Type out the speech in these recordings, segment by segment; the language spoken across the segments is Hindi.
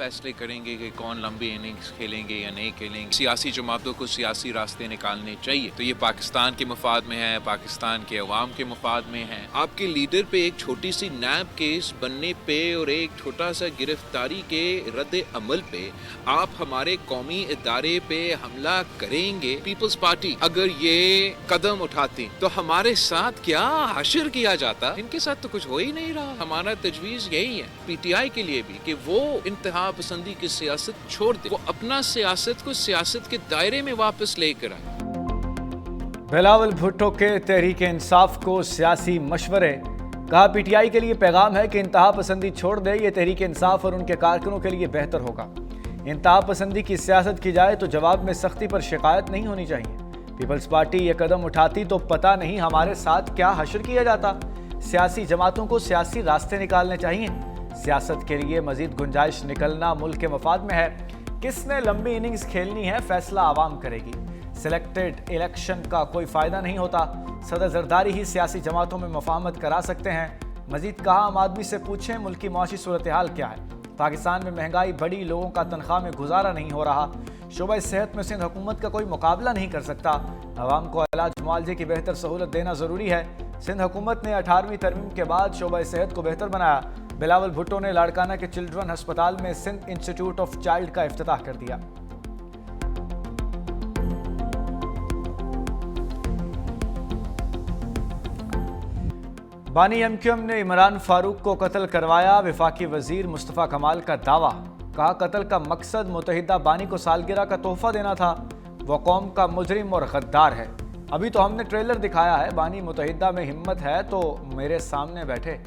फैसले करेंगे कि कौन लंबी इनिंग्स खेलेंगे या नहीं खेलेंगे। सियासी जमातों को सियासी रास्ते निकालने चाहिए। तो ये पाकिस्तान के मफाद में है, पाकिस्तान के अवाम के मफाद में है। आपके लीडर पे एक छोटी सी नैब केस बनने पे और एक छोटा सा गिरफ्तारी के रद्द अमल पे आप हमारे कौमी इदारे पे हमला करेंगे। पीपल्स पार्टी अगर ये कदम उठाती तो हमारे साथ क्या हाशिर किया जाता। इनके साथ तो कुछ हो ही नहीं रहा। हमारा तजवीज़ यही है पीटीआई के लिए भी कि वो इंतहा पसंदी की सियासत छोड़ दे, वो अपना सियासत को सियासत के दायरे में वापस लेकर आए। बिलावल भुट्टो के तहरीक इंसाफ को सियासी मशवरे। कहा पीटीआई के लिए पैगाम है कि इंतहा पसंदी छोड़ दे, ये तहरीक इंसाफ और उनके कारकुनों के लिए बेहतर होगा। इंतहा पसंदी की सियासत की जाए तो जवाब में सख्ती पर शिकायत नहीं होनी चाहिए। पीपल्स पार्टी ये कदम उठाती तो पता नहीं हमारे साथ क्या हशर किया जाता। सियासी जमातों को सियासी रास्ते निकालने चाहिए। सियासत के लिए मजीद गुंजाइश निकलना मुल्क के मफाद में है। किसने लंबी इनिंग्स खेलनी है फैसला आवाम करेगी। सिलेक्टेड इलेक्शन का कोई फायदा नहीं होता। सदर जरदारी ही सियासी जमातों में मुफाहमत करा सकते हैं। मजीद कहा आम आदमी से पूछें मुल्क की मौशी सूरत हाल क्या है। पाकिस्तान में महंगाई बढ़ी, लोगों का तनख्वाह में गुजारा नहीं हो रहा। शोबा सेहत में सिंध हुकूमत का कोई मुकाबला नहीं कर सकता। अवाम को इलाज मुआवजे की बेहतर सहूलत देना ज़रूरी है। सिंध हुकूमत ने 18वीं तरमीम के बाद शोबा सेहत को बेहतर बनाया। बिलावल भुट्टो ने लाड़काना के चिल्ड्रन अस्पताल में सिंध इंस्टीट्यूट ऑफ चाइल्ड का इफ्तिताह कर दिया। बानी एमक्यूएम ने इमरान फारूक को कत्ल करवाया। वफाकी वजीर मुस्तफ़ा कमाल का दावा। कहा कत्ल का मकसद मुतहिदा बानी को सालगिरह का तोहफा देना था। वह कौम का मुजरिम और गद्दार है। अभी तो हमने ट्रेलर दिखाया है। बानी मुतहिदा में हिम्मत है तो मेरे सामने बैठे।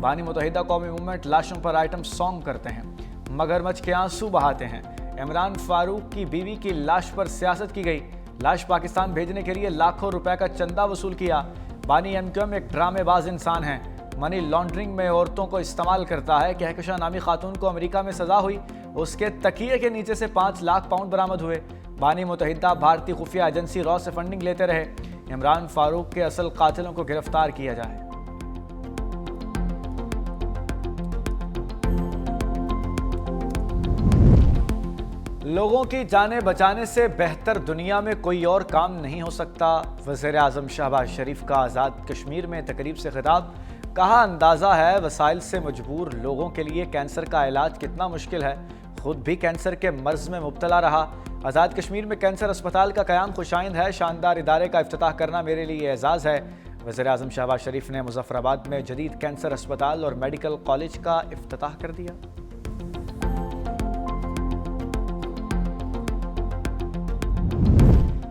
बानी मुतहिदा कौमी मूवमेंट लाशों पर आइटम सॉन्ग करते हैं, मगरमच्छ के आंसू बहाते हैं। इमरान फारूक की बीवी की लाश पर सियासत की गई। लाश पाकिस्तान भेजने के लिए लाखों रुपए का चंदा वसूल किया। बानी एमक्यूएम एक ड्रामेबाज इंसान है। मनी लॉन्ड्रिंग में औरतों को इस्तेमाल करता है। कहकशा नामी खातून को अमेरिका में सजा हुई, उसके तकिए के नीचे से 5 लाख पाउंड बरामद हुए। बानी मुतहिदा भारतीय खुफिया एजेंसी रॉ से फंडिंग लेते रहे। इमरान फारूक के असल कातिलों को गिरफ्तार किया जाए। लोगों की जानें बचाने से बेहतर दुनिया में कोई और काम नहीं हो सकता। वज़ीर आज़म शहबाज शरीफ का आज़ाद कश्मीर में तकरीब से खिताब। कहा अंदाज़ा है वसाइल से मजबूर लोगों के लिए कैंसर का इलाज कितना मुश्किल है। खुद भी कैंसर के मर्ज में मुब्तला रहा। आज़ाद कश्मीर में कैंसर अस्पताल का क़याम खुशाइंद है। शानदार इदारे का इफ्तिताह करना मेरे लिए एजाज़ है। वज़ीर आज़म शहबाज शरीफ ने मुज़फ़्फ़राबाद में जदीद कैंसर अस्पताल और मेडिकल कॉलेज का इफ्तिताह कर दिया।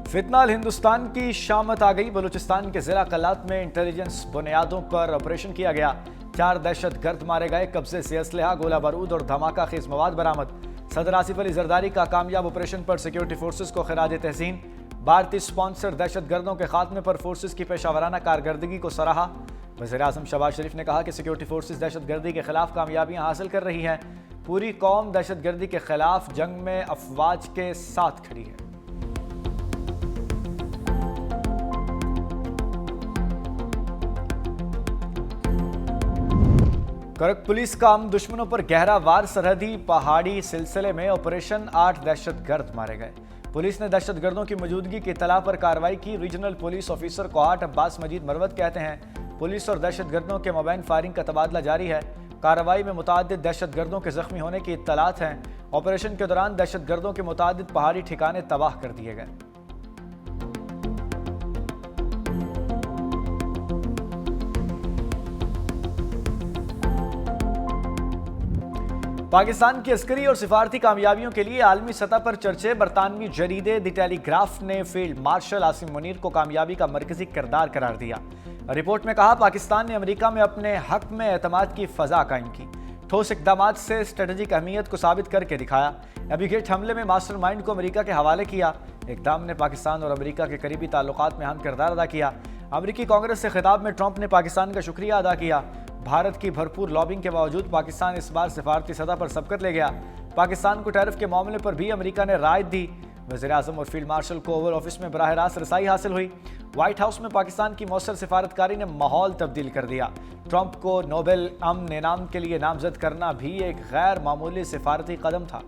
फितनाल हिंदुस्तान की शामत आ गई। बलूचिस्तान के जिला कलात में इंटेलिजेंस बुनियादों पर ऑपरेशन किया गया। 4 दहशतगर्द मारे गए। कब्जे से असलहा, गोला बारूद और धमाका खेज मवाद बरामद। सदर आसिफ अली जरदारी का कामयाब ऑपरेशन पर सिक्योरिटी फोर्सेस को खिराज तहसीन। भारतीय स्पॉन्सर दहशतगर्दों के खात्मे पर फोर्सेस की पेशावराना कारकर्दगी को सराहा। वज़ीर आज़म शहबाज शरीफ ने कहा कि सिक्योरिटी फोर्सेस दहशतगर्दी के खिलाफ कामयाबियां हासिल कर रही हैं। पूरी कौम दहशतगर्दी के खिलाफ जंग में अफवाज के साथ खड़ी है। करक पुलिस का हम दुश्मनों पर गहरा वार। सरहदी पहाड़ी सिलसिले में ऑपरेशन 8 दहशतगर्द मारे गए। पुलिस ने दहशतगर्दों की मौजूदगी की इत्तला पर कार्रवाई की। Regional police officer Kohat Abbas Majeed Marwat कहते हैं पुलिस और दहशतगर्दों के मोबाइल फायरिंग का तबादला जारी है। कार्रवाई में मुतादिद दहशतगर्दों के जख्मी होने की इत्तलात हैं। ऑपरेशन के दौरान दहशतगर्दों के मुतादिद पहाड़ी ठिकाने तबाह कर दिए गए। पाकिस्तान की अस्करी और सिफारती कामयाबियों के लिए आलमी सतह पर चर्चे। बरतानवी जरीदे द टेलीग्राफ ने फील्ड मार्शल आसिम मुनीर को कामयाबी का मरकजी किरदार करार दिया। रिपोर्ट में कहा पाकिस्तान ने अमेरिका में अपने हक में एतमाद की फजा कायम की। ठोस इकदामात से स्ट्रेटेजिक अहमियत को साबित करके दिखाया। एबीगेट हमले में मास्टरमाइंड को अमेरिका के हवाले किया। इकदाम ने पाकिस्तान और अमेरिका के करीबी ताल्लुकात में अहम किरदार अदा किया। अमेरिकी कांग्रेस से खिताब में ट्रंप ने पाकिस्तान का शुक्रिया अदा किया। भारत की भरपूर लॉबिंग के बावजूद पाकिस्तान इस बार सिफारती सतह पर सबकत ले गया। पाकिस्तान को टैरिफ के मामले पर भी अमेरिका ने राय दी। वज़ीर आज़म और फील्ड मार्शल को ओवल ऑफिस में बराह रास्त रसाई हासिल हुई। व्हाइट हाउस में पाकिस्तान की मौसर सिफारतकारी ने माहौल तब्दील कर दिया। ट्रंप को नोबेल अमन इनाम के लिए नामजद करना भी एक गैर मामूली सिफारती कदम था।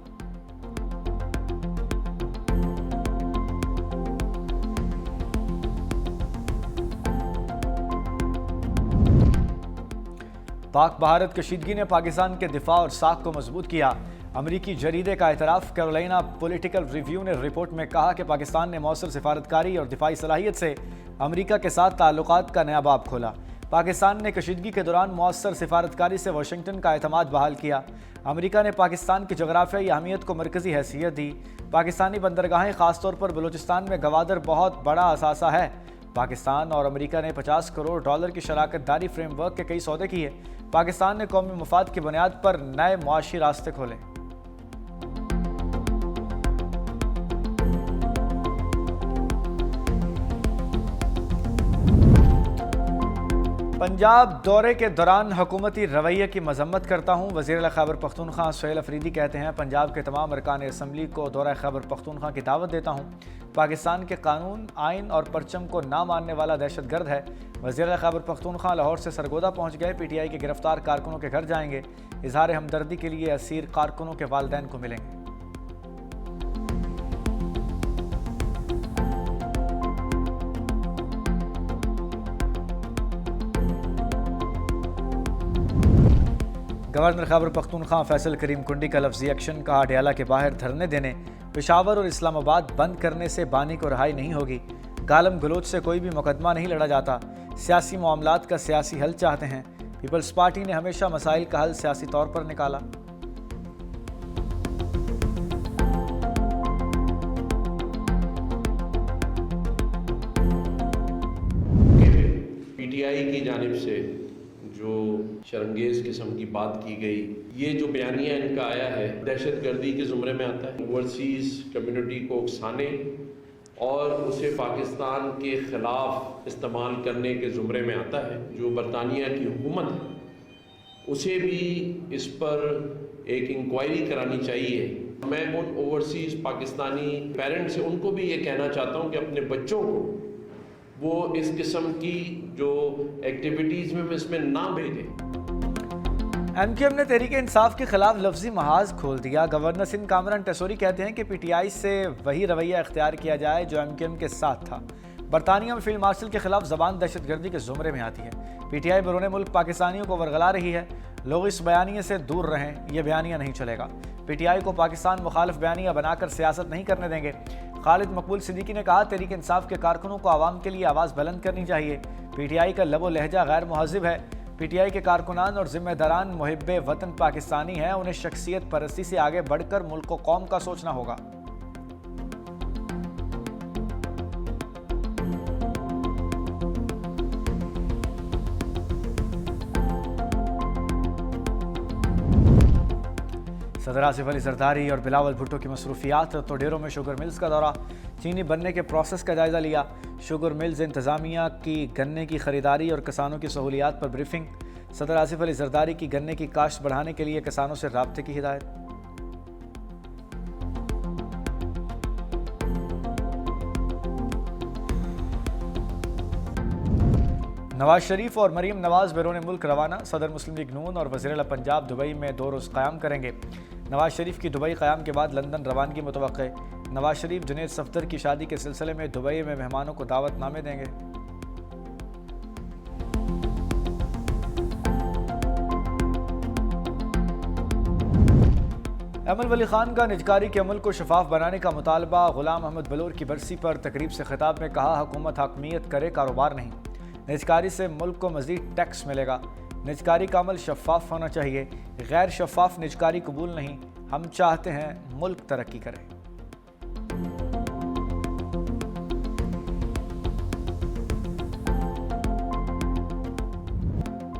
पाक भारत कशीदगी ने पाकिस्तान के दिफा और साख को मजबूत किया। अमरीकी जरीदे का एतराफ़। कैरोलिना पॉलिटिकल रिव्यू ने रिपोर्ट में कहा कि पाकिस्तान ने मौसर सिफारतकारी और दिफाई सलाहियत से अमरीका के साथ ताल्लुकात का नया बाब खोला। पाकिस्तान ने कशीदगी के दौरान मौसर सिफारतकारी से वाशिंगटन का एतमाद बहाल किया। अमरीका ने पाकिस्तान की जोग्राफियाई अहमियत को मरकजी हैसियत दी। पाकिस्तानी बंदरगाहें खासतौर पर बलूचिस्तान में गवादर बहुत बड़ा असासा है। पाकिस्तान और अमरीका ने $50 करोड़ की शराकत दारी फ्रेमवर्क के कई सौदे किए। पाकिस्तान ने कौमी मफाद की बुनियाद पर नए मुआशी रास्ते खोले। पंजाब दौरे के दौरान हुकूमती रवैये की मजम्मत करता हूँ। वज़ीर खैबर पख्तूनख्वा सुहेल अफरीदी कहते हैं, पंजाब के तमाम अरकान असम्बली को दौरा खैबर पख्तूनख्वा की दावत देता हूँ। पाकिस्तान के कानून, आइन और परचम को ना मानने वाला दहशतगर्द है। वज़ीर खैबर पख्तूनख्वा लाहौर से सरगोदा पहुँच गए। PTI के गिरफ्तार कारकुनों के घर जाएंगे। इजहार हमदर्दी के लिए असीर कारकुनों के वालिदैन को मिलेंगे। गवर्नर खैबर पख्तूनख्वा फैसल करीम कुंडी का लफ्जी एक्शन। कहा, अडयाला के बाहर धरने देने, पेशावर और इस्लामाबाद बंद करने से बानी को रहाई नहीं होगी। गालम गलोच से कोई भी मुकदमा नहीं लड़ा जाता। सियासी मामलात का सियासी हल चाहते हैं। पीपल्स पार्टी ने हमेशा मसाइल का हल सियासी तौर पर निकाला। PTI की जानिब से जो शर्मंगेज़ किस्म की बात की गई, ये जो बयानिया इनका आया है, दहशतगर्दी के ज़ुमरे में आता है। ओवरसीज़ कम्युनिटी को उकसाने और उसे पाकिस्तान के ख़िलाफ़ इस्तेमाल करने के ज़ुमरे में आता है। जो बरतानिया की हुकूमत है उसे भी इस पर एक इंक्वायरी करानी चाहिए। मैं उन ओवरसीज़ पाकिस्तानी पेरेंट्स से उनको भी ये कहना चाहता हूँ कि अपने बच्चों को वो इस किस्म की जो एक्टिविटीज़ में इसमें ना भेजें। MQM ने तहरीक इंसाफ के खिलाफ लफ्जी महाज खोल दिया। गवर्नर सिंध कामरान टेसोरी कहते हैं कि PTI से वही रवैया इख्तियार किया जाए जो MQM के साथ था। बरतानिया में फील्ड मार्शल के खिलाफ जबान दहशतगर्दी के जुमरे में आती है। PTI बैरून मुल्क पाकिस्तानियों को वरगला रही है। लोग इस बयानिए से दूर रहें, यह बयानिया नहीं चलेगा। PTI को पाकिस्तान मुखालिफ बयानिया बनाकर सियासत नहीं करने देंगे। खालिद मकबूल सिद्दीकी ने कहा, तहरीक इंसाफ के कारकुनों को आवाम के लिए आवाज़ बुलंद करनी चाहिए। PTI का लबो लहजा गैर मुहज़्ज़िब है। PTI के कारकुनान और जिम्मेदारान मुहिब्बे वतन पाकिस्तानी हैं। उन्हें शख्सियत परस्ती से आगे बढ़कर मुल्क व कौम का सोचना होगा। सदर आसिफ अली जरदारी और बिलावल भुट्टो की मसरूफियात। तोडेरों में शुगर मिल्स का दौरा। चीनी बनने के प्रोसेस का जायजा लिया। शुगर मिल्स इंतज़ामिया की गन्ने की खरीदारी और किसानों की सहूलियात पर ब्रीफिंग। सदर आसिफ अली जरदारी की गन्ने की काश्त बढ़ाने के लिए किसानों से राब्ते की हिदायत। नवाज शरीफ और मरीम नवाज बैरून मुल्क रवाना। सदर मुस्लिम लीग नून और वज़ीर पंजाब दुबई में 2 रोज़ क़याम करेंगे। नवाज शरीफ की दुबई क़याम के बाद लंदन रवानगी मुतवक्के। नवाज शरीफ जुनैद सफदर की शादी के सिलसिले में दुबई में मेहमानों को दावतनामे देंगे। अमल वली खान का निजकारी के अमल को शफाफ बनाने का मुतालबा। गुलाम अहमद बलोर की बरसी पर तकरीब से खिताब में कहा, हुकूमत हाकमियत करे, कारोबार नहीं। निजकारी से मुल्क को मज़ीद टैक्स मिलेगा। निजकारी का अमल शफाफ होना चाहिए। गैर शफाफ निजकारी कबूल नहीं। हम चाहते हैं मुल्क तरक्की करे।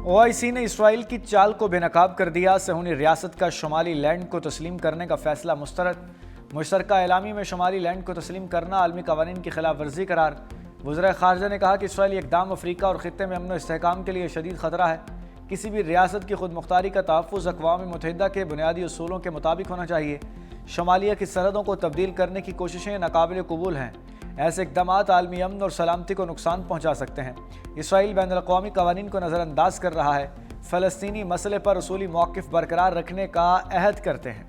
OIC ने इसराइल की चाल को बेनकाब कर दिया। सहूनी रियासत का शुमाली लैंड को तस्लीम करने का फैसला मुस्तरद। मुश्तरका एलामी में शुमाली लैंड को तस्लीम करना आलमी कवानीन की खिलाफ वर्जी करार। वज़ीर ख़ारजा ने कहा कि इसराइली इक़दाम अफ्रीका और ख़ित्ते में अमन व इस्तेहकाम के लिए शदीद ख़तरा है। किसी भी रियासत की खुद मुख्तारी का तहफ़्फ़ुज़ अक़वाम मुत्तहिदा के बुनियादी उसूलों के मुताबिक होना चाहिए। शुमालिया की सरहदों को तब्दील करने की कोशिशें नाकाबिल कबूल हैं। ऐसे इक़दाम आलमी अमन और सलामती को नुकसान पहुँचा सकते हैं। इसराइल बैनुल-अक़वामी कवानीन को नज़रअंदाज कर रहा है, फ़लस्तीनी मसले पर उसूली मौक़िफ़ बरकरार रखने का अहद करते हैं।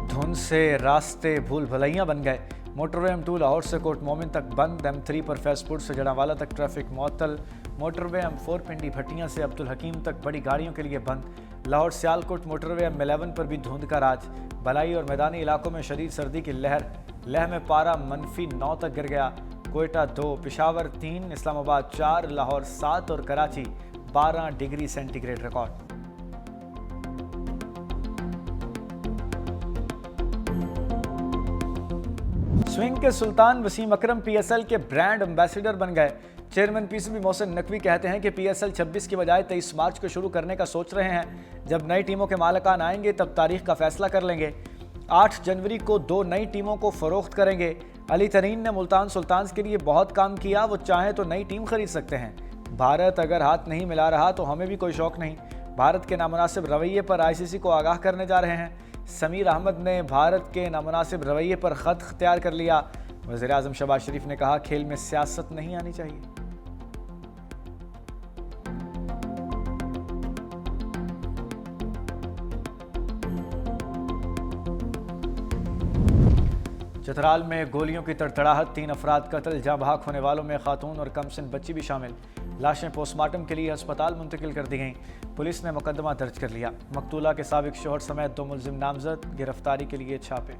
धुंध से रास्ते भूल भुलैया बन गए। मोटरवे M2 लाहौर से कोट मोमिन तक बंद, M3 पर फैसपुर से जड़ावाला तक ट्रैफिक मुअत्तल, मोटरवे M4 पिंडी भट्टियां से अब्दुल हकीम तक बड़ी गाड़ियों के लिए बंद। लाहौर सियालकोट मोटरवे M11 पर भी धुंध का राज। भलाई और मैदानी इलाकों में शदीद सर्दी की लहर, लेह में पारा -9 तक गिर गया। कोयटा 2, पिशावर 3, इस्लामाबाद 4, लाहौर 7 और Karachi 12 degree centigrade record. Swing के सुल्तान वसीम अकरम PSL के ब्रांड एम्बेसडर बन गए। चेयरमैन PCB मोहसिन नकवी कहते हैं कि PSL 26 की बजाय 23 मार्च को शुरू करने का सोच रहे हैं। जब नई टीमों के मालिकान आएंगे तब तारीख का फैसला कर लेंगे। 8 जनवरी को 2 नई टीमों को फरोख्त करेंगे। अली तरीन ने मुल्तान सुल्तान्स के लिए बहुत काम किया, वो चाहें तो नई टीम खरीद सकते हैं। भारत अगर हाथ नहीं मिला रहा तो हमें भी कोई शौक नहीं। भारत के नामुनासिब रवैये पर ICC को आगाह करने जा रहे हैं। समीर अहमद ने भारत के नामुनासिब रवैये पर ख़त इख्तियार कर लिया। वज़ीर-ए-आज़म शहबाज शरीफ ने कहा, खेल में सियासत नहीं आनी चाहिए। चतराल में गोलियों की तड़तड़ाहट, 3 अफराद कत्ल, जहाँ भाग होने वालों में खातून और कमसिन बच्ची भी शामिल। लाशें पोस्टमार्टम के लिए अस्पताल मुंतकिल कर दी गईं। पुलिस ने मुकदमा दर्ज कर लिया। मकतूला के साबिक शोहर समेत 2 मुलजिम नामजद, गिरफ्तारी के लिए छापे।